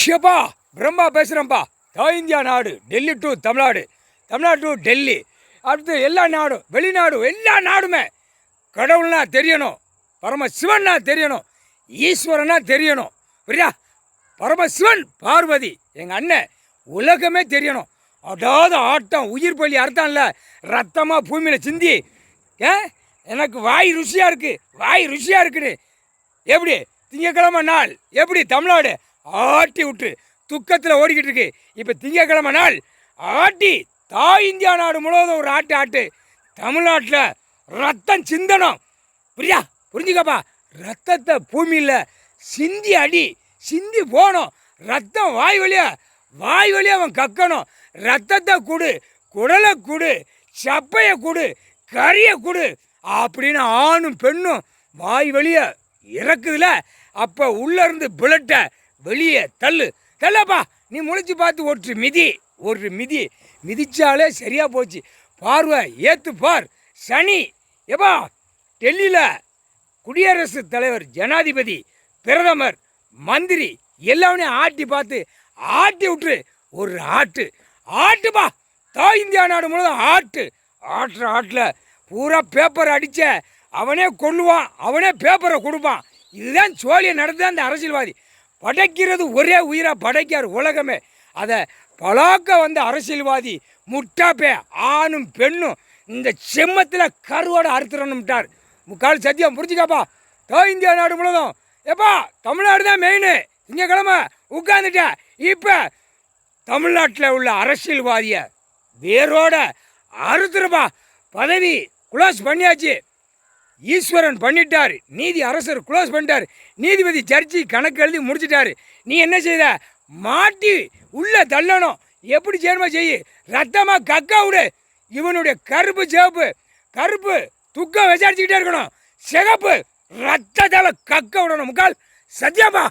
ஷப்பா Brahma பேசுகிறேன்ப்பா. India நாடு, Delhi to Tamil Nadu, Tamil Nadu to Delhi, அடுத்து எல்லா நாடும், வெளிநாடு, எல்லா நாடுமே கடவுள்னா தெரியணும், பரமசிவன்னா தெரியணும், ஈஸ்வரனா தெரியணும். புரியா? பரமசிவன் பார்வதி எங்கள் அண்ணன் உலகமே தெரியணும். அதாவது ஆட்டம் உயிர் பள்ளி அர்த்தம்ல, ரத்தமாக பூமியில் சிந்தி எனக்கு வாய் ருசியாக இருக்குது, வாய் ருசியாக இருக்குன்னு எப்படி திங்கக்கிழமை நாள் எப்படி தமிழ்நாடு ஆட்டி விட்டு துக்கத்தில் ஓடிக்கிட்டு இருக்கு. இப்போ திங்கக்கிழமை நாள் ஆட்டி இந்தியா நாடு முழுவதும் ஒரு ஆட்டு தமிழ்நாட்டில் ரத்தம் சிந்தனம். புரியா? புரிஞ்சுக்கப்பா. ரத்தத்தை பூமியில் சிந்தி அடி, சிந்தி போகணும். ரத்தம் வாய் வழியாக அவன் கக்கணும். ரத்தத்தை கொடு, குடலை கொடு, சப்பையை கொடு, கறியை கொடு அப்படின்னு ஆணும் பெண்ணும் வாய் வழியை இறக்குதுல, அப்போ உள்ளேருந்து பிளட்டை வெளியே தள்ளப்பா. நீ முழிச்சு பார்த்து ஒரு மிதி மிதிச்சாலே சரியாக போச்சு. பார்வை ஏற்று பார். சனி எப்பா டெல்லியில் குடியரசுத் தலைவர், ஜனாதிபதி, பிரதமர், மந்திரி எல்லாமே ஆட்டி பார்த்து ஆட்டி விட்டுரு. ஒரு ஆட்டுப்பா. இந்தியா நாடு முழுவதும் ஆட்டில் பூரா பேப்பரை அடித்த அவனே கொள்ளுவான், அவனே பேப்பரை கொடுப்பான். இதுதான் சோழியை நடந்த அந்த அரசியல்வாதி. படைக்கிறது ஒரே உயிராக படைக்கார் உலகமே. அதை பழாக்க வந்த அரசியல்வாதி முட்டாப்பே ஆணும் பெண்ணும் இந்த செம்மத்தில் கருவோட அறுத்துறணும்ட்டார். முக்கால் சத்தியம். புரிஞ்சுக்காப்பா. இந்தியா நாடு முழுவதும் எப்பா தமிழ்நாடு தான் மெயின். திங்கக்கிழமை உட்காந்துட்ட. இப்போ தமிழ்நாட்டில் உள்ள அரசியல்வாதியை வேரோட அறுத்துருப்பா. பதவி குளோஸ் பண்ணியாச்சு. ஈஸ்வரன் பண்ணிட்டார், நீதி அரசர் க்ளோஸ் பண்ணிட்டார், நீதிபதி ஜட்ஜி கணக்கு எழுதி முடிச்சிட்டாரு. நீ என்ன செய்த? மாட்டி உள்ள தள்ளணும். எப்படி செய்யணுமா செய்யு. ரத்தமாக கக்கா விடு. இவனுடைய கருப்பு சிவப்பு, கருப்பு துக்கம் விசாரிச்சுக்கிட்டே இருக்கணும், சிகப்பு ரத்தத்தால் கக்க விடணும். முக்கால் சத்தியாப்பா.